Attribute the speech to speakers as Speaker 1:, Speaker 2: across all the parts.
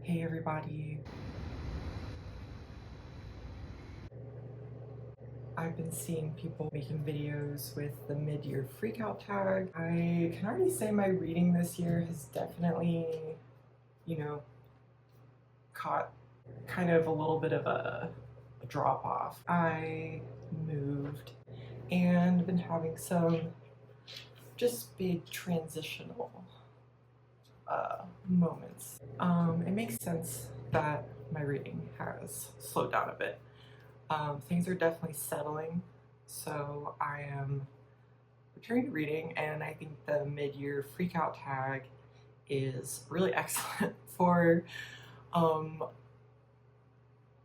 Speaker 1: Hey everybody. I've been seeing people making videos with the mid-year freakout tag. I can already say my reading this year has definitely, caught kind of a little bit of a drop off. I moved and been having some just big transitional moments. It makes sense that my reading has slowed down a bit. Things are definitely settling, so I am returning to reading, and I think the mid-year freakout tag is really excellent for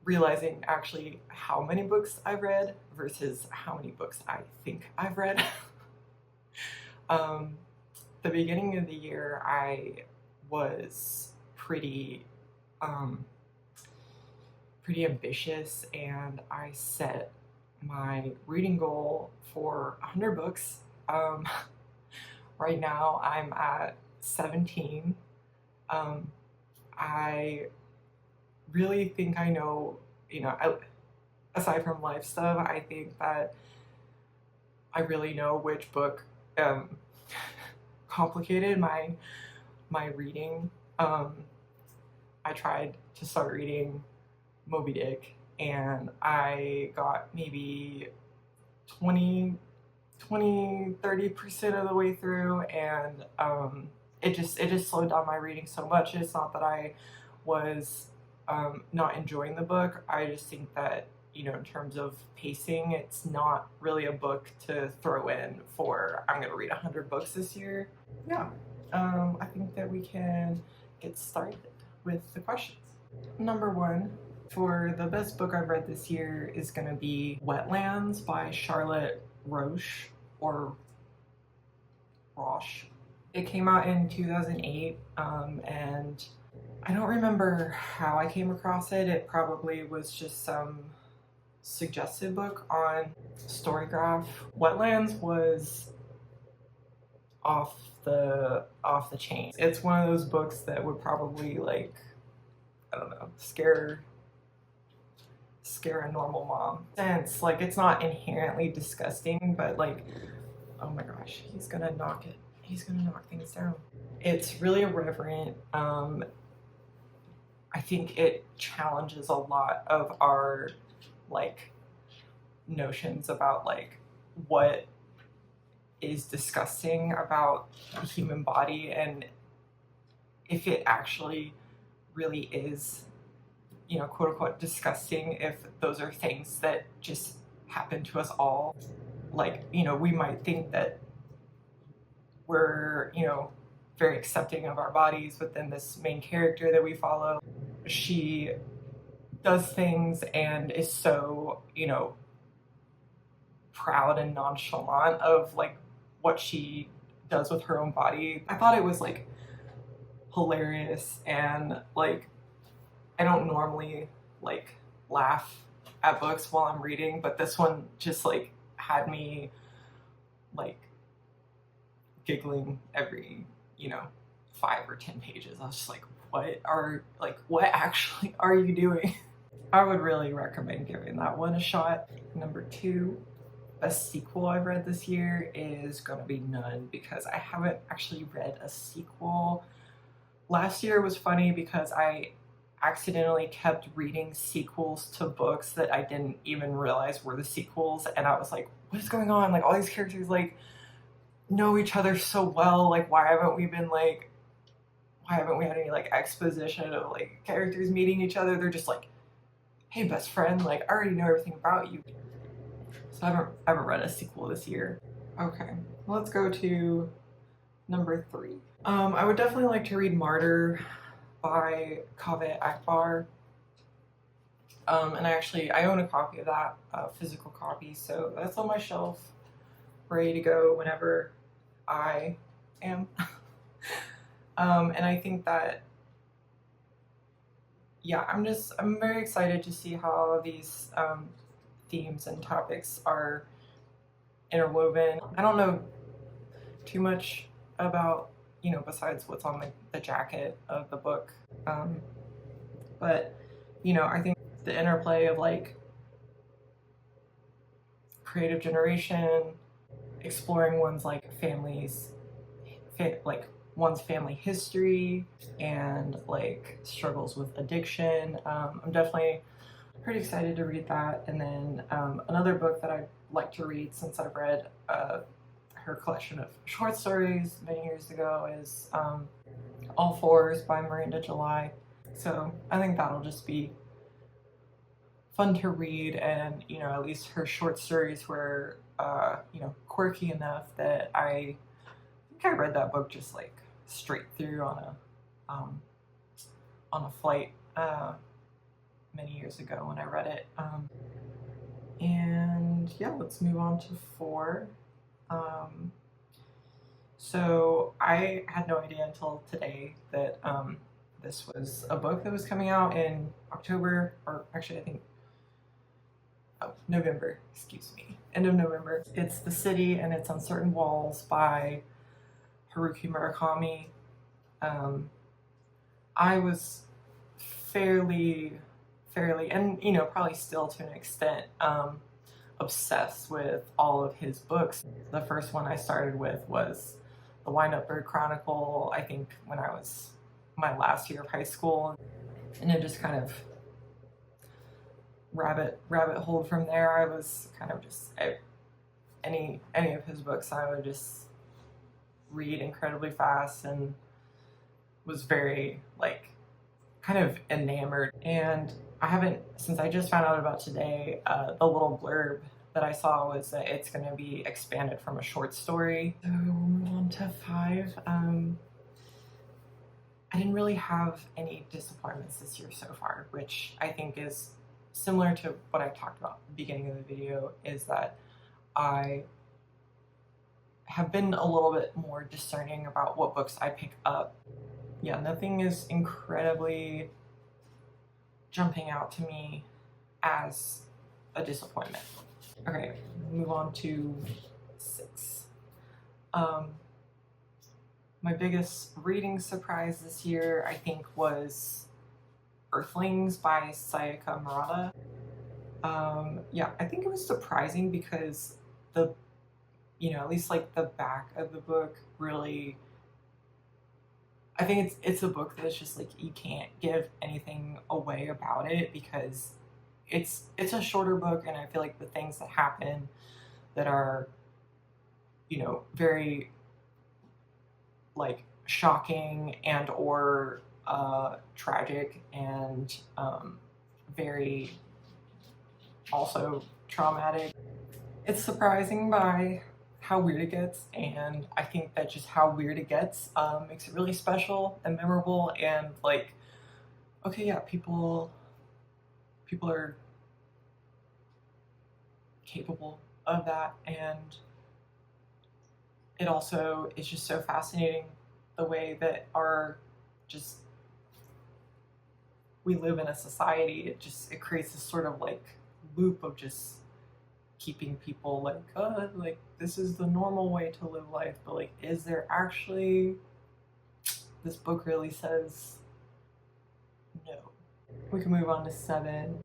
Speaker 1: realizing actually how many books I've read versus how many books I think I've read. The beginning of the year, I was pretty ambitious, and I set my reading goal for 100 books. Right now I'm at 17. I really think I know, aside from life stuff, I think that I really know which book complicated my reading. I tried to start reading Moby Dick, and I got maybe 30% of the way through, and it just slowed down my reading so much. It's not that I was not enjoying the book. I just think that, in terms of pacing, it's not really a book to throw in for, I'm gonna read 100 books this year. Yeah, I think that we can get started with the questions. Number one, for the best book I've read this year is going to be Wetlands by Charlotte Roche, or Roche. It came out in 2008, and I don't remember how I came across it. It probably was just some suggested book on Storygraph. Wetlands was off the chain. It's one of those books that would probably, like, I don't know, scare a normal mom. Since, like, it's not inherently disgusting, but, like, oh my gosh, he's gonna knock things down. It's really irreverent. I think it challenges a lot of our, like, notions about, like, what is disgusting about the human body, and if it actually really is, quote unquote disgusting, if those are things that just happen to us all. Like, we might think that we're, very accepting of our bodies, but then this main character that we follow, she does things and is so, proud and nonchalant of, like, what she does with her own body. I thought it was, like, hilarious, and, like, I don't normally, like, laugh at books while I'm reading, but this one just, like, had me, like, giggling every, 5 or 10 pages. I was just like, what actually are you doing? I would really recommend giving that one a shot. Number two, best sequel I've read this year is gonna be None, because I haven't actually read a sequel. Last year was funny because I accidentally kept reading sequels to books that I didn't even realize were the sequels, and I was like, what is going on? Like, all these characters, like, know each other so well. Like, why haven't we had any, like, exposition of, like, characters meeting each other? They're just like, hey, best friend, like, I already know everything about you. So I haven't read a sequel this year. Okay, let's go to number three. I would definitely like to read Martyr by Kaveh Akbar. And I own a copy of that, physical copy, so that's on my shelf, ready to go whenever I am. And I think that, yeah, I'm very excited to see how these themes and topics are interwoven. I don't know too much about, besides what's on the jacket of the book. But, you know, I think the interplay of like creative generation, exploring one's like one's family history and like struggles with addiction. I'm definitely pretty excited to read that. And then another book that I'd like to read, since I've read her collection of short stories many years ago, is All Fours by Miranda July. So I think that'll just be fun to read, and you know, at least her short stories were you know, quirky enough that I think I read that book just like straight through on a flight many years ago when I read it. And yeah, let's move on to 4. So I had no idea until today that this was a book that was coming out in October, or actually I think November, excuse me, end of November. It's The City and Its Uncertain Walls by Haruki Murakami. I was fairly, and you know, probably still to an extent, obsessed with all of his books. The first one I started with was The Wind-Up Bird Chronicle, I think when I was my last year of high school, and it just kind of rabbit hole from there. I was kind of just any of his books I would just read incredibly fast, and was very like kind of enamored. And I haven't, since I just found out about today, the little blurb that I saw was that it's going to be expanded from a short story. So we'll move on to 5. I didn't really have any disappointments this year so far, which I think is similar to what I talked about at the beginning of the video, is that I have been a little bit more discerning about what books I pick up. Yeah, nothing is incredibly jumping out to me as a disappointment. Okay, move on to 6. My biggest reading surprise this year, I think, was Earthlings by Sayaka Murata. Yeah, I think it was surprising because you know, at least like the back of the book really, I think it's a book that's just like, you can't give anything away about it because it's a shorter book, and I feel like the things that happen that are, you know, very like shocking and or tragic and very also traumatic. It's surprising by how weird it gets, and I think that just how weird it gets makes it really special and memorable, and like, okay, yeah, people are capable of that, and it also is just so fascinating the way that we live in a society. It creates this sort of like loop of just keeping people like this is the normal way to live life, but like, is there actually? This book really says no. We can move on to 7.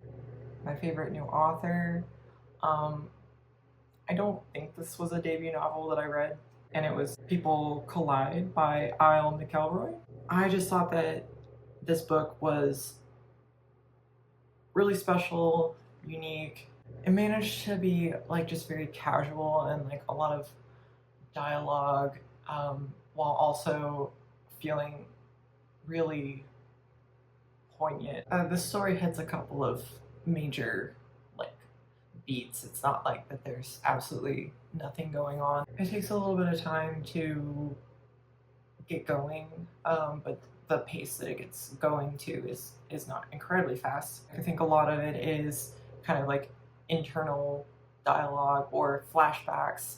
Speaker 1: My favorite new author. I don't think this was a debut novel that I read, and it was People Collide by Isle McElroy. I just thought that this book was really special, unique. It managed to be like just very casual and like a lot of dialogue, while also feeling really poignant. The story hits a couple of major like beats. It's not like that there's absolutely nothing going on. It takes a little bit of time to get going, but the pace that it gets going to is not incredibly fast. I think a lot of it is kind of like internal dialogue or flashbacks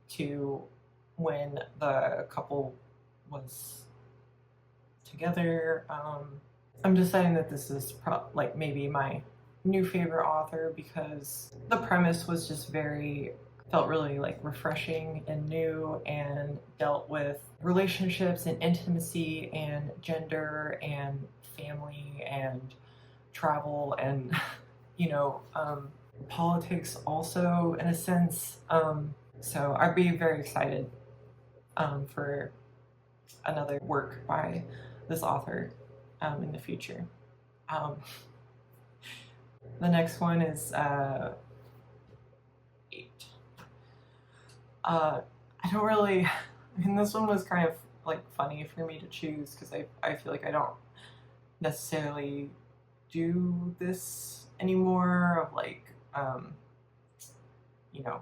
Speaker 1: to when the couple was together. I'm deciding that this is like maybe my new favorite author because the premise was just felt really like refreshing and new, and dealt with relationships and intimacy and gender and family and travel and, you know, politics also in a sense. So I'd be very excited for another work by this author in the future. The next one is 8. I don't really, I mean, this one was kind of like funny for me to choose because I feel like I don't necessarily do this anymore of like, you know,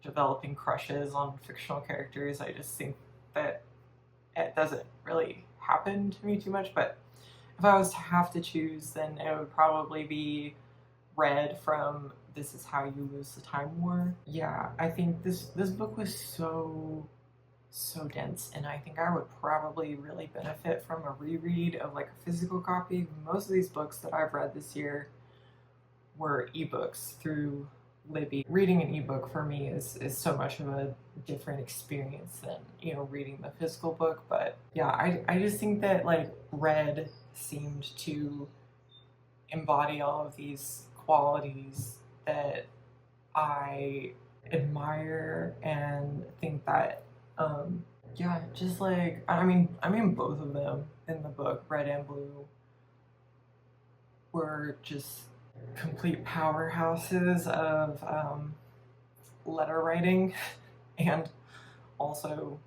Speaker 1: developing crushes on fictional characters. I just think that it doesn't really happen to me too much, but if I was to have to choose, then it would probably be Red from This Is How You Lose the Time War. Yeah, I think this book was so dense, and I think I would probably really benefit from a reread of like a physical copy. Most of these books that I've read this year were ebooks through Libby. Reading an ebook for me is so much of a different experience than, you know, reading the physical book. But yeah, I just think that like Red seemed to embody all of these qualities that I admire and think that yeah, just like I mean both of them in the book, Red and Blue, were just complete powerhouses of letter writing and also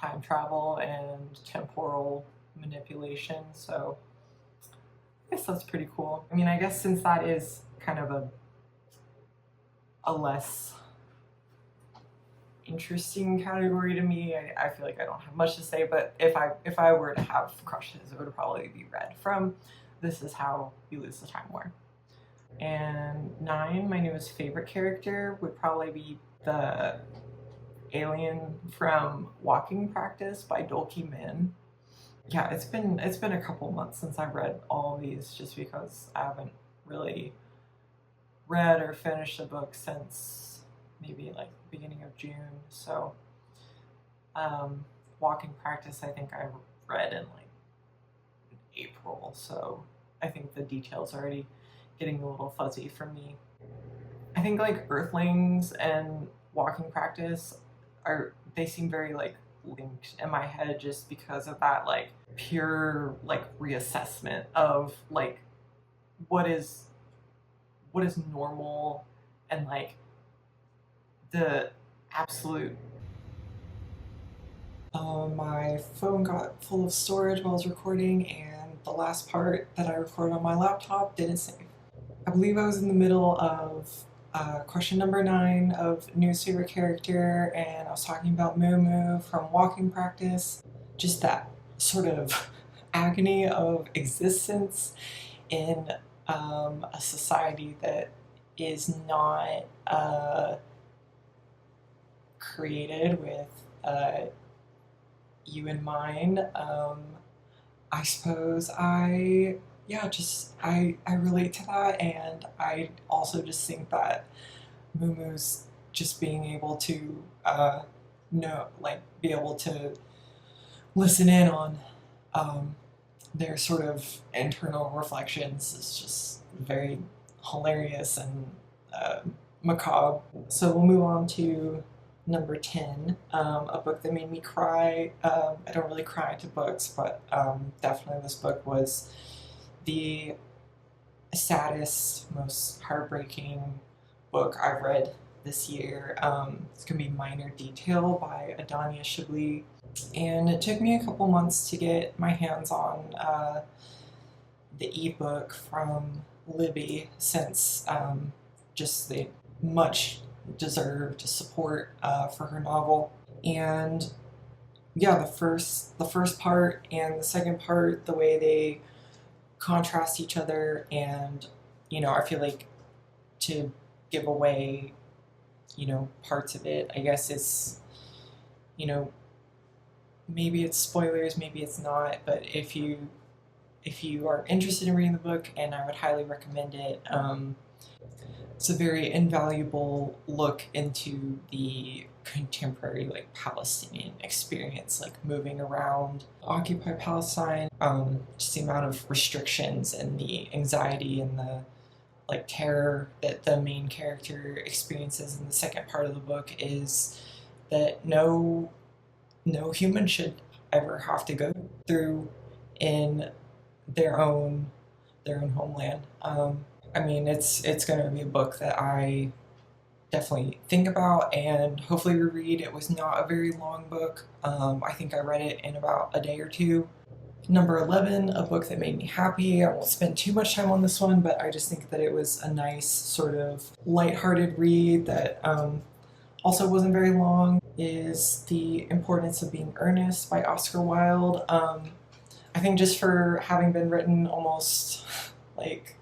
Speaker 1: time travel and temporal manipulation. So I guess that's pretty cool. I mean, I guess since that is kind of a less interesting category to me, I feel like I don't have much to say, but if I were to have crushes, it would probably be Red from This Is How You Lose the Time War. And 9, my newest favorite character would probably be the alien from Walking Practice by Dolki. Yeah, it's been a couple months since I've read all of these, just because I haven't really read or finished a book since maybe like the beginning of June. So Walking Practice I think I read in like April, so I think the details are already getting a little fuzzy for me. I think like Earthlings and Walking Practice they seem very like linked in my head, just because of that like pure like reassessment of like what is normal, and like the absolute my phone got full of storage while I was recording, and the last part that I recorded on my laptop didn't save. I believe I was in the middle of question number 9 of newest favorite character, and I was talking about Moo from Walking Practice. Just that sort of agony of existence in a society that is not created with you in mind. I suppose I relate to that, and I also just think that Mumu's just being able to be able to listen in on their sort of internal reflections is just very hilarious and macabre. So we'll move on to number 10, a book that made me cry. I don't really cry into books, but definitely this book was the saddest, most heartbreaking book I've read this year. It's going to be Minor Detail by Adania Shibli, and it took me a couple months to get my hands on the ebook from Libby, since just the much deserved support for her novel. And yeah, the first part and the second part, the way they contrast each other, and I feel like to give away parts of it, I guess it's maybe it's spoilers, maybe it's not, but if you are interested in reading the book, and I would highly recommend it. It's a very invaluable look into the contemporary like Palestinian experience, like moving around occupied Palestine. Just the amount of restrictions and the anxiety and the like terror that the main character experiences in the second part of the book is that no human should ever have to go through in their own homeland. I mean, it's going to be a book that I definitely think about and hopefully reread. It was not a very long book. I think I read it in about a day or two. Number 11, a book that made me happy. I won't spend too much time on this one, but I just think that it was a nice sort of lighthearted read that also wasn't very long, is The Importance of Being Earnest by Oscar Wilde. I think just for having been written almost like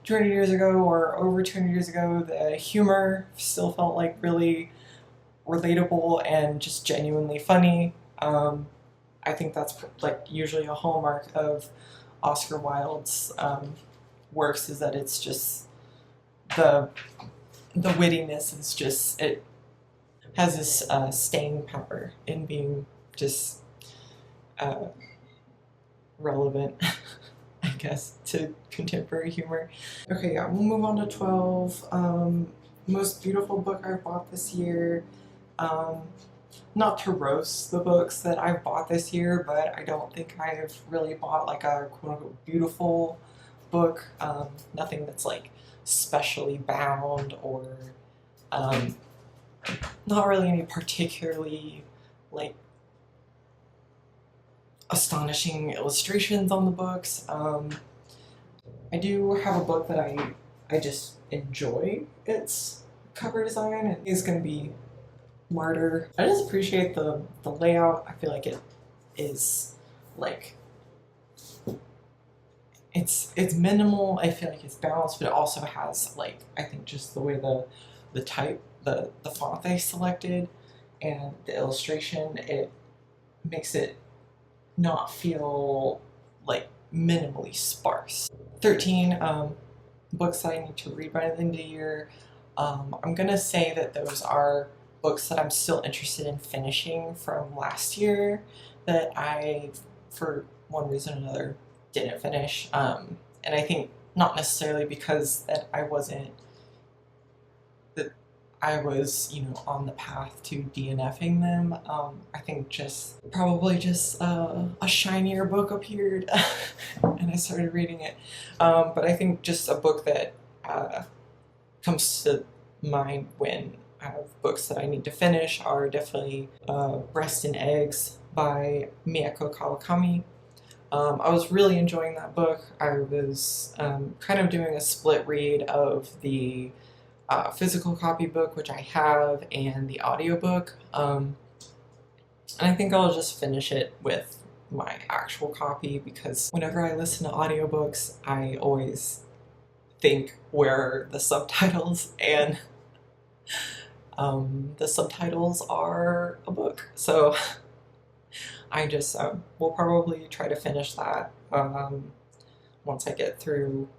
Speaker 1: 200 years ago or over 200 years ago, the humor still felt like really relatable and just genuinely funny. I think that's like usually a hallmark of Oscar Wilde's works, is that it's just the wittiness is just, it has this staying power in being just relevant, I guess, to contemporary humor. Okay, yeah, we'll move on to 12. Most beautiful book I've bought this year. Not to roast the books that I've bought this year, but I don't think I've really bought like a quote-unquote beautiful book. Nothing that's like specially bound or not really any particularly like astonishing illustrations on the books. I do have a book that I just enjoy its cover design. It is going to be Martyr. I just appreciate the layout. I feel like it is like it's minimal. I feel like it's balanced, but it also has like, I think just the way the type, the font they selected and the illustration, it makes it not feel like minimally sparse. 13, books that I need to read by the end of the year. I'm gonna say that those are books that I'm still interested in finishing from last year that I, for one reason or another, didn't finish. And I think not necessarily because that I was, you know, on the path to DNFing them. I think probably just a shinier book appeared and I started reading it. But I think just a book that comes to mind when I have books that I need to finish are definitely Breast and Eggs by Mieko Kawakami. I was really enjoying that book. I was kind of doing a split read of the physical copybook, which I have, and the audiobook. And I think I'll just finish it with my actual copy, because whenever I listen to audiobooks, I always think, where are the subtitles? And the subtitles are a book. So I just will probably try to finish that once I get through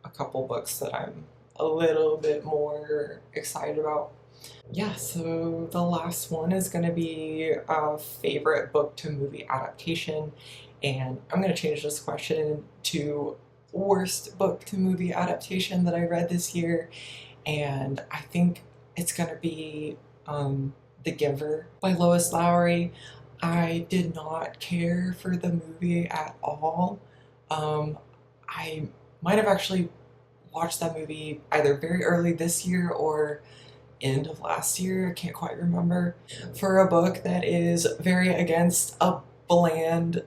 Speaker 1: a couple books that I'm a little bit more excited about. Yeah, so the last one is going to be a favorite book to movie adaptation, and I'm going to change this question to worst book to movie adaptation that I read this year, and I think it's going to be The Giver by Lois Lowry. I did not care for the movie at all. I might have actually watched that movie either very early this year or end of last year, I can't quite remember. For a book that is very against a bland,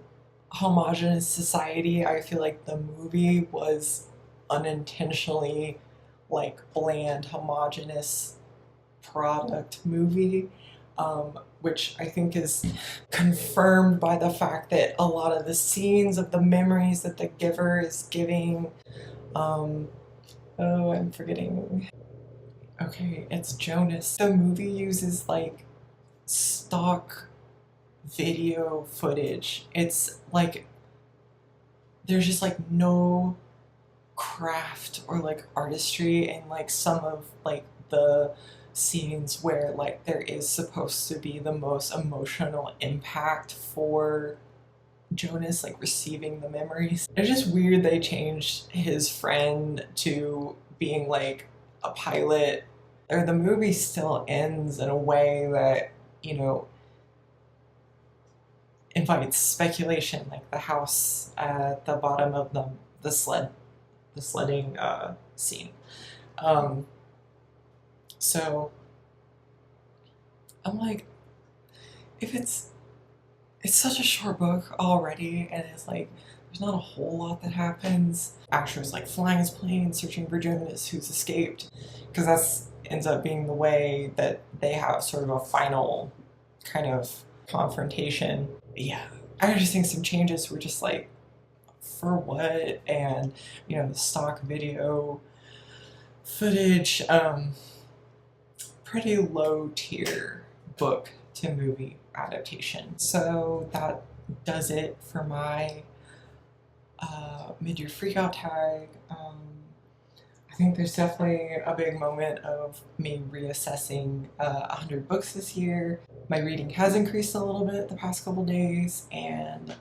Speaker 1: homogenous society, I feel like the movie was unintentionally like bland, homogenous product movie, which I think is confirmed by the fact that a lot of the scenes of the memories that The Giver is giving, oh, I'm forgetting. Okay, it's Jonas. The movie uses like stock video footage. It's like there's just like no craft or like artistry in like some of like the scenes where like there is supposed to be the most emotional impact for Jonas, like receiving the memories. It's just weird they changed his friend to being like a pilot, or the movie still ends in a way that, you know, invites speculation, like the house at the bottom of the sledding scene. So I'm like, if it's such a short book already, and it's like there's not a whole lot that happens. Asher's like flying his plane, searching for Jonas, who's escaped, because that's ends up being the way that they have sort of a final kind of confrontation. Yeah, I just think some changes were just like, for what? And you know, the stock video footage, pretty low tier book to movie adaptation. So that does it for my mid-year freakout tag. I think there's definitely a big moment of me reassessing 100 books this year. My reading has increased a little bit the past couple days, and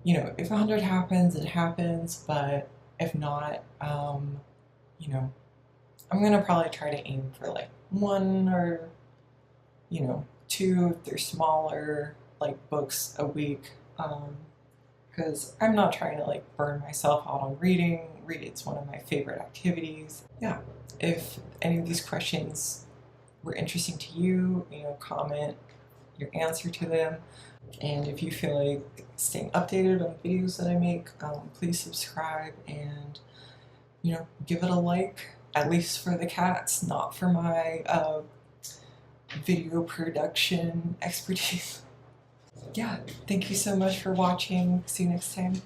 Speaker 1: you know, if 100 happens, it happens, but if not, you know, I'm gonna probably try to aim for like 1 or, you know, 2 if they're smaller, like books a week, because I'm not trying to like burn myself out on reading. It's one of my favorite activities. Yeah, if any of these questions were interesting to you, you know, comment your answer to them. And if you feel like staying updated on videos that I make, please subscribe and, you know, give it a like, at least for the cats, not for my video production expertise. Yeah, thank you so much for watching. See you next time.